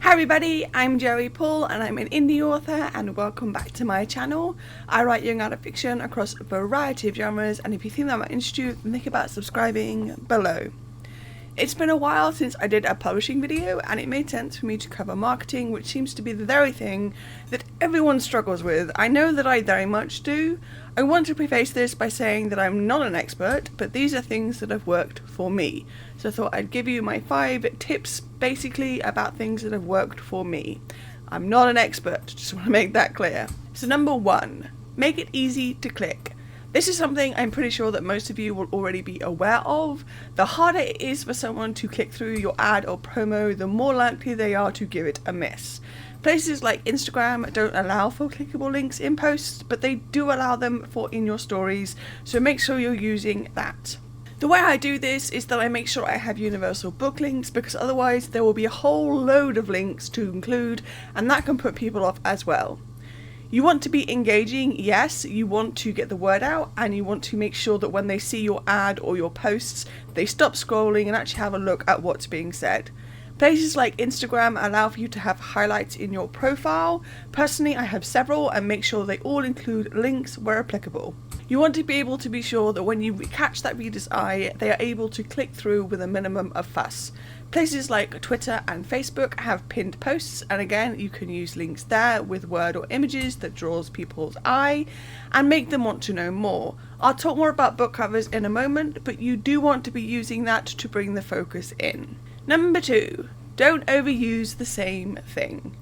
Hi everybody, I'm Joey Paul and I'm an indie author and welcome back to my channel. I write young adult fiction across a variety of genres, and if you think that might interest you, then think about subscribing below. It's been a while since I did a publishing video and it made sense for me to cover marketing, which seems to be the very thing that everyone struggles with. I know that I very much do. I want to preface this by saying that I'm not an expert, but these are things that have worked for me. So I thought I'd give you my 5 tips basically about things that have worked for me. I'm not an expert, just want to make that clear. So number 1, make it easy to click. This is something I'm pretty sure that most of you will already be aware of. The harder it is for someone to click through your ad or promo, the more likely they are to give it a miss. Places like Instagram don't allow for clickable links in posts, but they do allow them for in your stories, so make sure you're using that. The way I do this is that I make sure I have universal book links, because otherwise there will be a whole load of links to include, and that can put people off as well. You want to be engaging, yes, you want to get the word out, and you want to make sure that when they see your ad or your posts, they stop scrolling and actually have a look at what's being said. Places like Instagram allow for you to have highlights in your profile. Personally, I have several and make sure they all include links where applicable. You want to be able to be sure that when you catch that reader's eye, they are able to click through with a minimum of fuss. Places like Twitter and Facebook have pinned posts, and again you can use links there with word or images that draws people's eye and make them want to know more. I'll talk more about book covers in a moment, but you do want to be using that to bring the focus in. Number 2, don't overuse the same thing.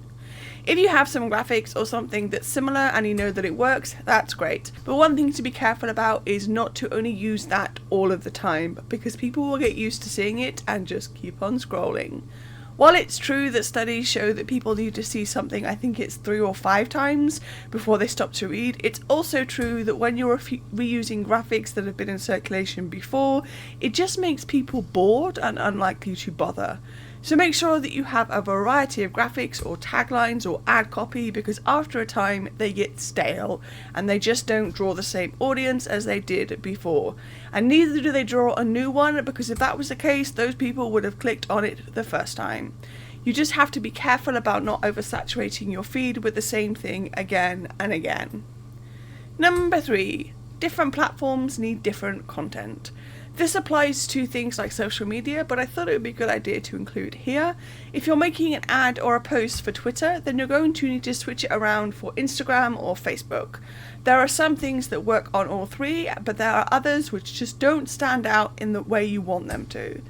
If you have some graphics or something that's similar and you know that it works, that's great. But one thing to be careful about is not to only use that all of the time, because people will get used to seeing it and just keep on scrolling. While it's true that studies show that people need to see something, I think it's 3 or 5 times before they stop to read, it's also true that when you're reusing graphics that have been in circulation before, it just makes people bored and unlikely to bother. So make sure that you have a variety of graphics or taglines or ad copy, because after a time they get stale and they just don't draw the same audience as they did before. And neither do they draw a new one, because if that was the case, those people would have clicked on it the first time. You just have to be careful about not oversaturating your feed with the same thing again and again. Number 3, different platforms need different content. This applies to things like social media, but I thought it would be a good idea to include here. If you're making an ad or a post for Twitter, then you're going to need to switch it around for Instagram or Facebook. There are some things that work on all 3, but there are others which just don't stand out in the way you want them to.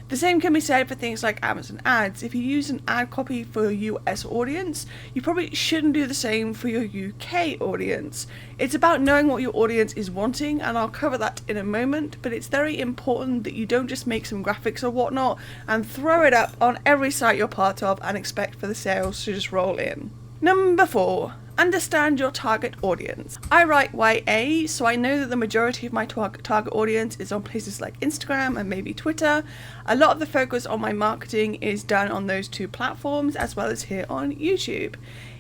The same can be said for things like Amazon ads. If you use an ad copy for your US audience, you probably shouldn't do the same for your UK audience. It's about knowing what your audience is wanting, and I'll cover that in a moment, but it's very important that you don't just make some graphics or whatnot and throw it up on every site you're part of and expect for the sales to just roll in. Number 4. Understand your target audience. I write YA, so I know that the majority of my target audience is on places like Instagram and maybe Twitter. A lot of the focus on my marketing is done on those 2 platforms, as well as here on YouTube.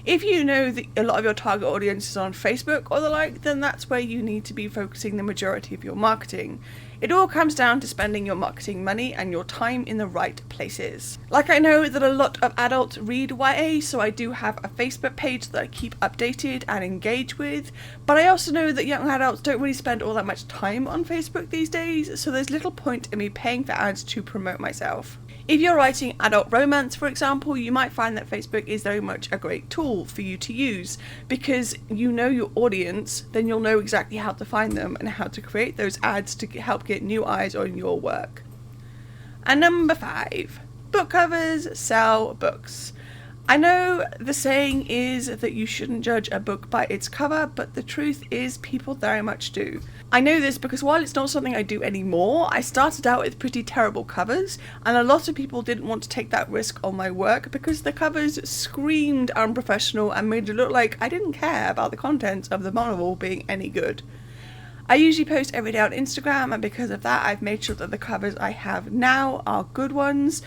If you know that a lot of your target audience is on Facebook or the like, then that's where you need to be focusing the majority of your marketing. It all comes down to spending your marketing money and your time in the right places. Like, I know that a lot of adults read YA, so I do have a Facebook page that I keep updated and engage with, but I also know that young adults don't really spend all that much time on Facebook these days, so there's little point in me paying for ads to promote myself. If you're writing adult romance, for example, you might find that Facebook is very much a great tool for you to use, because you know your audience, then you'll know exactly how to find them and how to create those ads to help get new eyes on your work. And number 5, book covers sell books. I know the saying is that you shouldn't judge a book by its cover, but the truth is people very much do. I know this because while it's not something I do anymore, I started out with pretty terrible covers, and a lot of people didn't want to take that risk on my work because the covers screamed unprofessional and made it look like I didn't care about the content of the novel being any good. I usually post every day on Instagram, and because of that I've made sure that the covers I have now are good ones,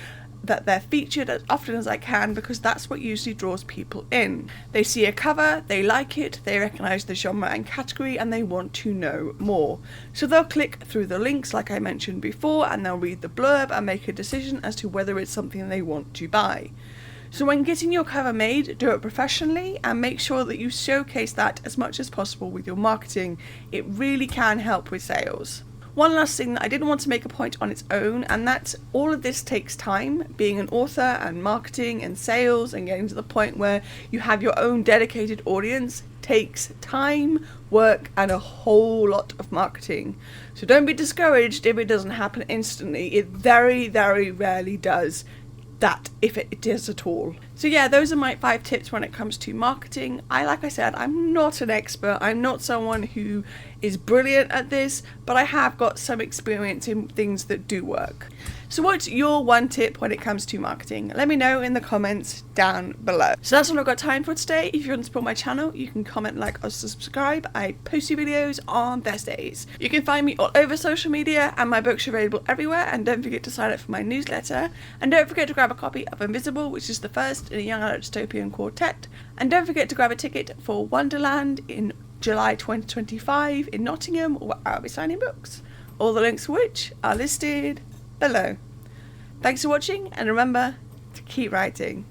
that they're featured as often as I can, because that's what usually draws people in. They see a cover, they like it, they recognise the genre and category, and they want to know more. So they'll click through the links like I mentioned before, and they'll read the blurb and make a decision as to whether it's something they want to buy. So when getting your cover made, do it professionally and make sure that you showcase that as much as possible with your marketing. It really can help with sales. One last thing that I didn't want to make a point on its own, and that's all of this takes time. Being an author and marketing and sales and getting to the point where you have your own dedicated audience takes time, work, and a whole lot of marketing. So don't be discouraged if it doesn't happen instantly. It very, very rarely does that, if it does at all. So yeah, those are my 5 tips when it comes to marketing. Like I said, I'm not an expert. I'm not someone who is brilliant at this, but I have got some experience in things that do work. So what's your one tip when it comes to marketing? Let me know in the comments down below. So that's all I've got time for today. If you want to support my channel, you can comment, like, or subscribe. I post new videos on Thursdays. You can find me all over social media, and my books are available everywhere. And don't forget to sign up for my newsletter. And don't forget to grab a copy of Invisible, which is the first in a young adult dystopian quartet. And don't forget to grab a ticket for Wonderland in July 2025 in Nottingham, where I'll be signing books. All the links for which are listed below. Thanks for watching, and remember to keep writing.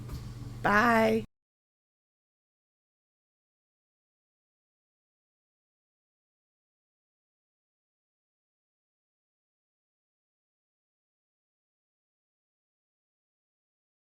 Bye.